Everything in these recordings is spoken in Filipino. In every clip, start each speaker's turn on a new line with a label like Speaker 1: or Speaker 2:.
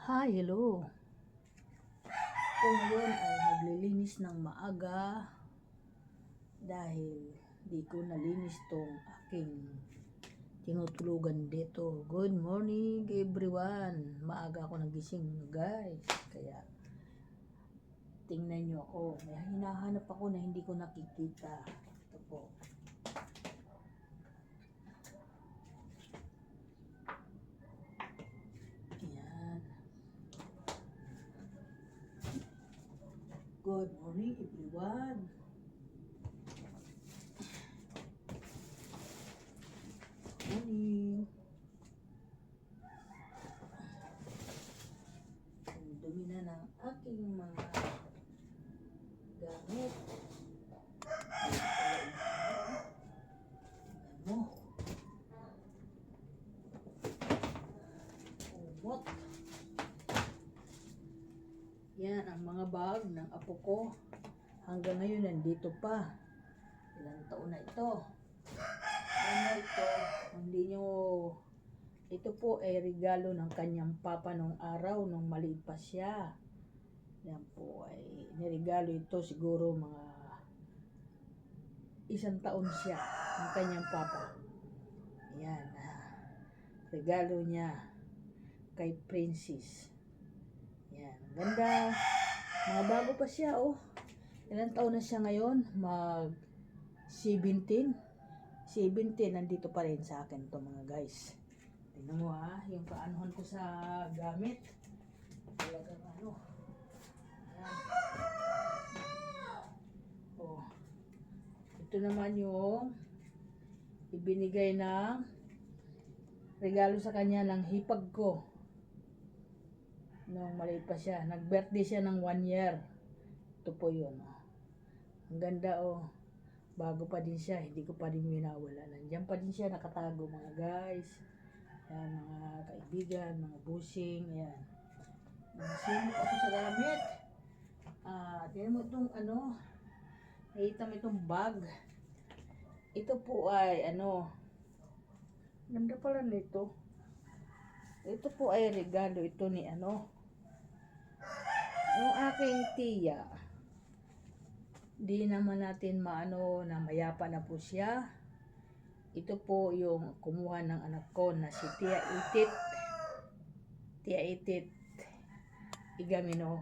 Speaker 1: Hi, hello. Ako ngayon ay maglilinis ng maaga dahil di ko nalinis tong aking tinutulugan dito. Good morning everyone. Maaga ako nagising guys. Kaya tingnan nyo ako. May hinahanap ako na hindi ko nakikita. Ito po. Good morning everyone. Morning. Ang dumi na ng aking mga gamit. Ano? Umot. Yan ang mga bag ng apo ko. Hanggang ngayon nandito pa. Ilang taon na ito. Ano ito? Hindi nyo... Ito po ay regalo ng kanyang papa nung araw, nung maliit pa siya. Yan po ay niregalo ito siguro mga 1 taon siya ng kanyang papa. Yan. Regalo niya kay Princess. Yan. Ganda. Mga bago pa siya, oh. Ilang taon na siya ngayon? Mag 17. 17, nandito pa rin sa akin to mga guys. Tingnan mo yung kaanuhan ko sa gamit. Talagang ano. Ayan. Oh. Ito naman yung ibinigay na regalo sa kanya ng hipag ko. Nung maliit pa siya. Nag-birthday siya ng 1 year. Ito po yun. Ang ganda oh. Bago pa din siya. Hindi ko pa din winawala. Nandiyan pa din siya nakatago mga guys. Ayan, mga kaibigan, mga busing. Ayan. Nasimot ako sa gamit. Tingnan mo itong ano. Nakita mo itong bag. Ito po ay ano. Ganda pala nito. Ito po ay regalo ito ni ano. Yung aking tiya. Di naman natin maano na mayapa na po siya. Ito po yung kumuha ng anak ko na si Tia Itit. Tia Itit Igamino.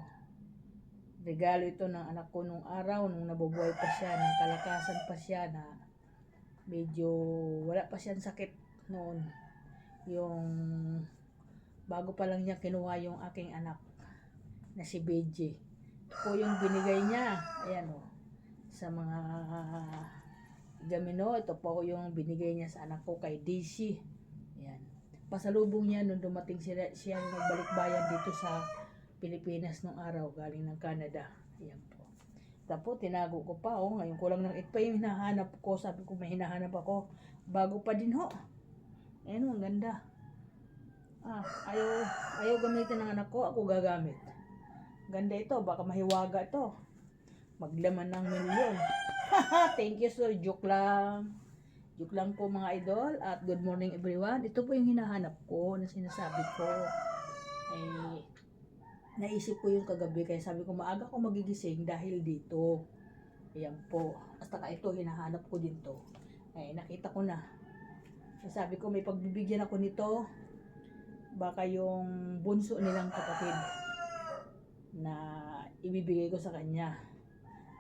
Speaker 1: Regalo ito ng anak ko nung araw, nung nabubuhay pa siya, nung kalakasan pa siya na medyo wala pa siyang sakit noon. Yung bago pa lang niya kinuha yung aking anak na si Beji. Ito po yung binigay niya. Ayan o. Sa mga Gamino, ito po yung binigay niya sa anak ko kay DC. Ayan. Pasalubong niya nung dumating siya nagbalik bayan dito sa Pilipinas nung araw, galing ng Canada. Ayan po. Tapos tinago ko pa oh, ngayon ko lang ito pa yung hinahanap ko. Sabi ko may hinahanap ako. Bago pa din ho. Ayan ang ganda. Ayaw gamitin ng anak ko, ako gagamit. Ganda ito, baka mahiwaga ito. Maglaman ng milyon. Thank you sir, joke lang. Joke lang po mga idol. At good morning everyone. Ito po yung hinahanap ko na sinasabi ko. Ay, naisip ko yung kagabi. Kaya sabi ko maaga ko magigising dahil dito. Ayan po. At saka ito hinahanap ko din to. Ay, nakita ko na. Sabi ko may pagbibigyan ako nito. Baka yung bunso nilang kapatid na ibibigay ko sa kanya.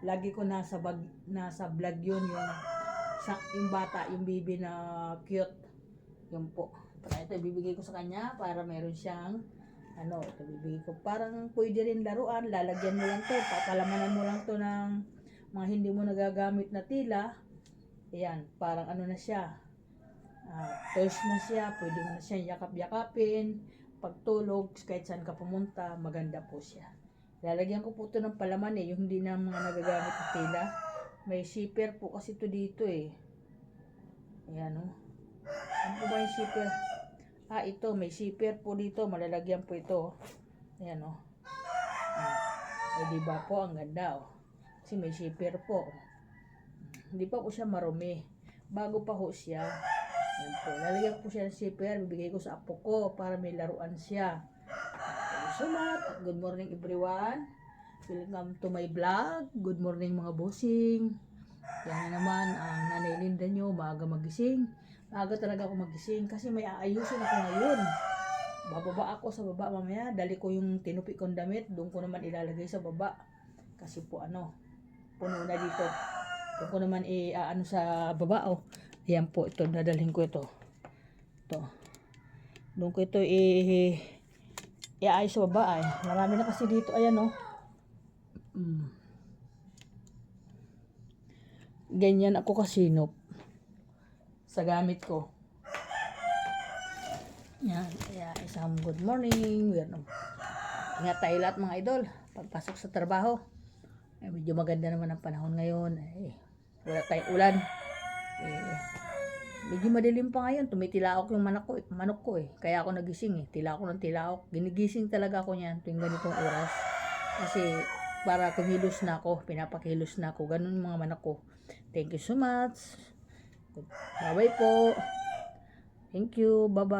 Speaker 1: Lagi ko nasa vlog yun yung bata, yung baby na cute. Yun po. Para ito ibibigay ko sa kanya para meron siyang ano, ito ibibigay ko. Parang pwede rin laruan, lalagyan mo lang to, papalamanan mo lang to ng mga hindi mo nagagamit na tila. Ayan, parang ano na siya. Toys na siya, pwede mo na siya yakap-yakapin. Pagtulog, kahit saan ka pumunta, maganda po siya. Lalagyan ko po ito ng palaman yung hindi na mga nagagamit na tela. May zipper po kasi ito dito Ayan o. Ano po ba yung zipper? Ito, may zipper po dito. Malalagyan po ito. Ayan o. Ay diba po, ang ganda Kasi may zipper po. Hindi pa po siya marumi. Bago pa ho siya. Ayan po. Lalagyan po siya ng zipper. Bibigay ko sa apo ko para may laruan siya. you so much. At good morning everyone. Welcome to my vlog. Good morning mga bossing. Yan na naman ang Nanay Linda nyo, maaga magising. Maaga talaga ako magising kasi may aayusin ako ngayon. Bababa ako sa baba mamaya. Dali ko yung tinupi kong damit. Doon ko naman ilalagay sa baba. Kasi po puno na dito. Doon ko naman sa baba. Oh. Ayan po, ito, dadalhin ko ito. Ito. Doon ko ito iayos sa baba ay. Marami na kasi dito. Ayan oh. Ganyan ako kasinop sa gamit ko. Yan. Isang good morning. Ingat tayo lahat mga idol. Pagpasok sa trabaho. Medyo maganda naman ang panahon ngayon. Wala tayong ulan. Medyo madilim pa ngayon. Tumitilaok yung manok ko eh. Kaya ako nagising eh. Tilaok ng tilaok. Ginigising talaga ako niyan tuwing ganitong oras. Kasi para kumilos na ako. Pinapakilos na ako. Ganun yung mga manok ko. Thank you so much. Bye-bye po. Thank you. Bye-bye.